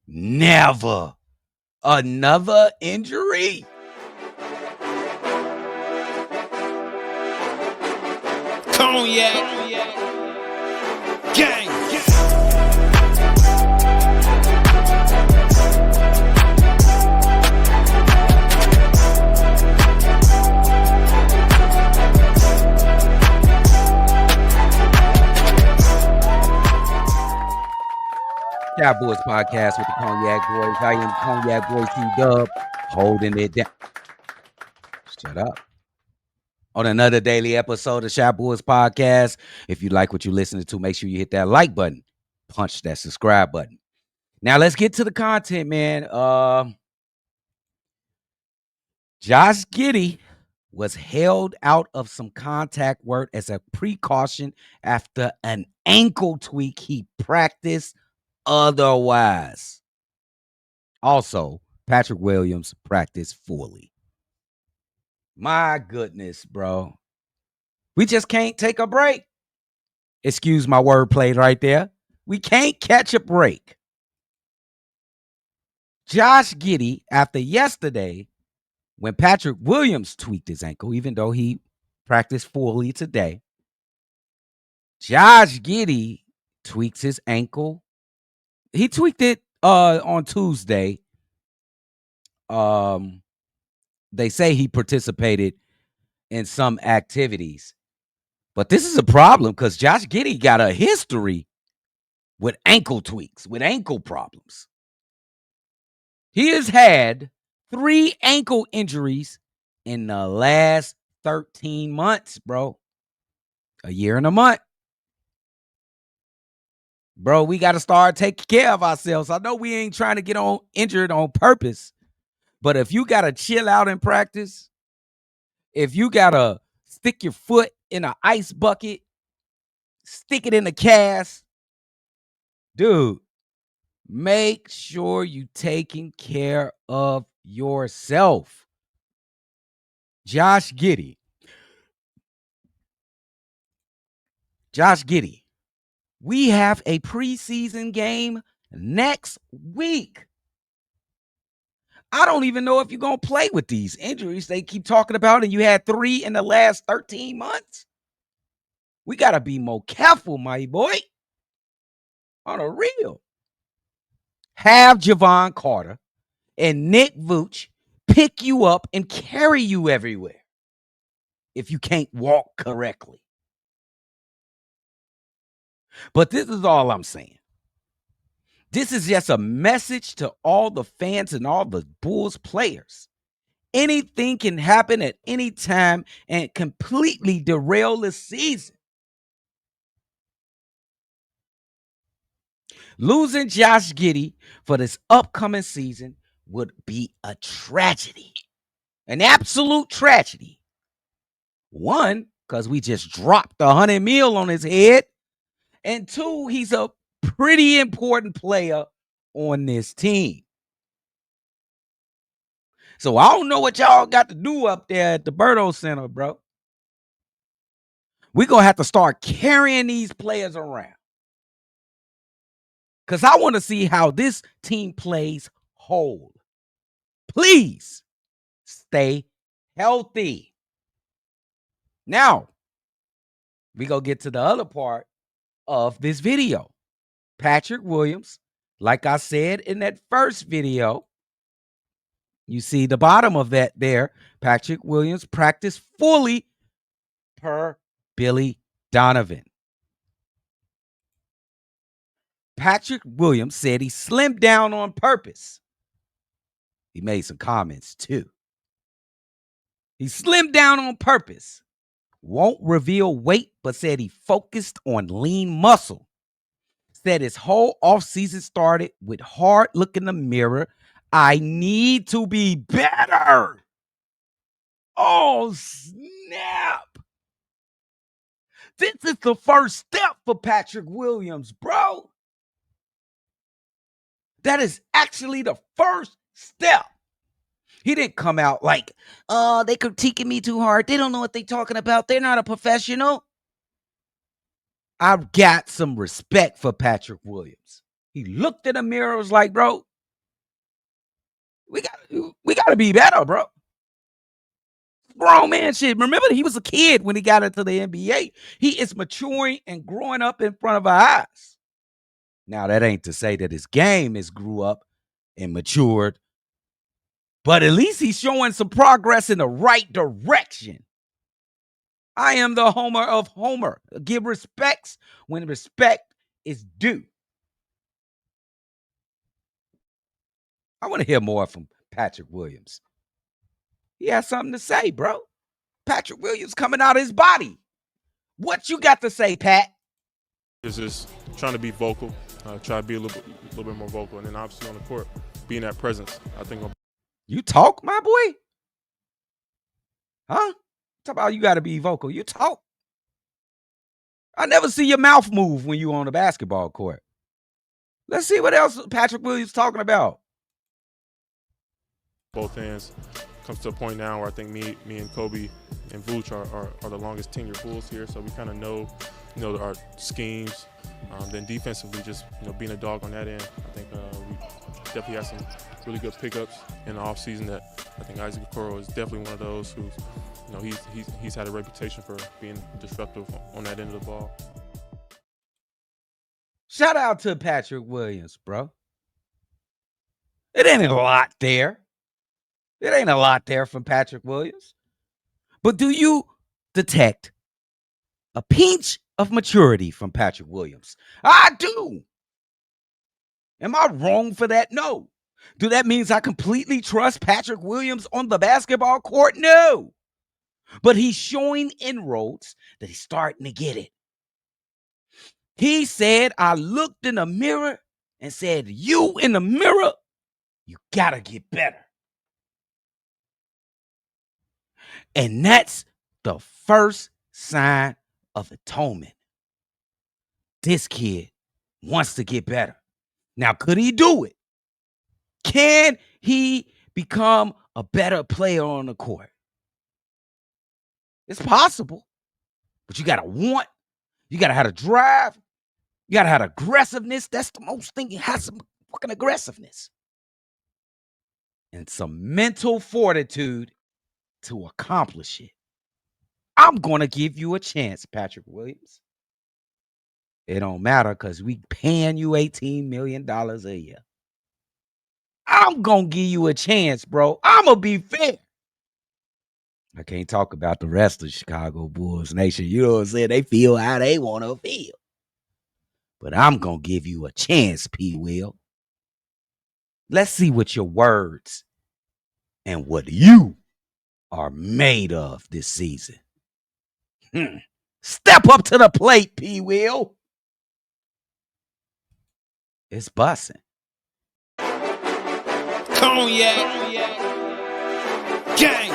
Never. Another injury? Cognac. Gang. Cowboys podcast with the Cognac Boys. I am Cognac Boy CDubb, holding it down. Shut up. On another daily episode of Shop Boys Podcast. If you like what you're listening to, make sure you hit that like button. Punch that subscribe button. Now let's get to the content, man. Josh Giddey was held out of some contact work as a precaution after an ankle tweak he practiced otherwise. Also, Patrick Williams practiced fully. My goodness, bro. We just can't take a break. Excuse my wordplay right there. We can't catch a break. Josh Giddey, after yesterday, when Patrick Williams tweaked his ankle, even though he practiced fully today, Josh Giddey tweaks his ankle. He tweaked it on Tuesday. They say he participated in some activities. But this is a problem because Josh Giddey got a history with ankle tweaks, with ankle problems. He has had 3 ankle injuries in the last 13 months, bro. A year and a month. Bro, we got to start taking care of ourselves. I know we ain't trying to get injured on purpose, but if you got to chill out in practice, if you got to stick your foot in an ice bucket, stick it in the cast, dude, make sure you taking care of yourself. Josh Giddey, we have a preseason game next week. I don't even know if you're going to play with these injuries they keep talking about, and you had 3 in the last 13 months. We got to be more careful, my boy. On a real. Have Javon Carter and Nick Vooch pick you up and carry you everywhere if you can't walk correctly. But this is all I'm saying. This is just a message to all the fans and all the Bulls players. Anything can happen at any time and completely derail the season. Losing Josh Giddey for this upcoming season would be a tragedy. An absolute tragedy. 1, because we just dropped $100 million on his head. And 2, he's a pretty important player on this team. So I don't know what y'all got to do up there at the Berto Center, bro. We're going to have to start carrying these players around. Because I want to see how this team plays whole. Please stay healthy. Now, we go get to the other part of this video. Patrick Williams, like I said in that first video, you see the bottom of that there. Patrick Williams practiced fully per Billy Donovan. Patrick Williams said he slimmed down on purpose. He made some comments too. He slimmed down on purpose. Won't reveal weight, but said he focused on lean muscle. Said his whole offseason started with hard look in the mirror. I need to be better. Oh, snap. This is the first step for Patrick Williams, bro. That is actually the first step. He didn't come out like, they critiquing me too hard. They don't know what they're talking about. They're not a professional. I've got some respect for Patrick Williams. He looked in the mirror and was like, bro, gotta be better, bro. Grown man shit. Remember, he was a kid when he got into the NBA. He is maturing and growing up in front of our eyes. Now, that ain't to say that his game has grew up and matured, but at least he's showing some progress in the right direction. I am the Homer of Homer. Give respects when respect is due. I want to hear more from Patrick Williams. He has something to say, bro. Patrick Williams coming out of his body. What you got to say, Pat? It's just trying to be vocal, try to be a little bit more vocal, and then obviously on the court, being that presence. I think. You talk, my boy? Huh? Talk about you got to be vocal. You talk. I never see your mouth move when you on the basketball court. Let's see what else Patrick Williams talking about. Both ends. Comes to a point now where I think me and Kobe and Vooch are the longest tenured Bulls here, so we kind of know our schemes. Then defensively, just being a dog on that end. I think we definitely had some really good pickups in the offseason. That I think Isaac Okoro is definitely one of those who's he's had a reputation for being disruptive on that end of the ball. Shout out to Patrick Williams, bro. It ain't a lot there. It ain't a lot there from Patrick Williams. But do you detect a pinch of maturity from Patrick Williams? I do. Am I wrong for that? No. Do that mean I completely trust Patrick Williams on the basketball court? No. But he's showing inroads that he's starting to get it. He said, I looked in the mirror and said, you in the mirror, you gotta get better. And that's the first sign of atonement. This kid wants to get better. Now, could he do it? Can he become a better player on the court? It's possible, but you got to want, you got to have a drive, you got to have aggressiveness. That's the most thing. You have some fucking aggressiveness and some mental fortitude to accomplish it. I'm going to give you a chance, Patrick Williams. It don't matter because we paying you $18 million a year. I'm going to give you a chance, bro. I'm going to be fair. I can't talk about the rest of Chicago Bulls Nation. You know what I'm saying? They feel how they want to feel. But I'm going to give you a chance, P. Will. Let's see what your words and what you are made of this season. Step up to the plate, P. Will. It's bussin'. Cognac. Gang.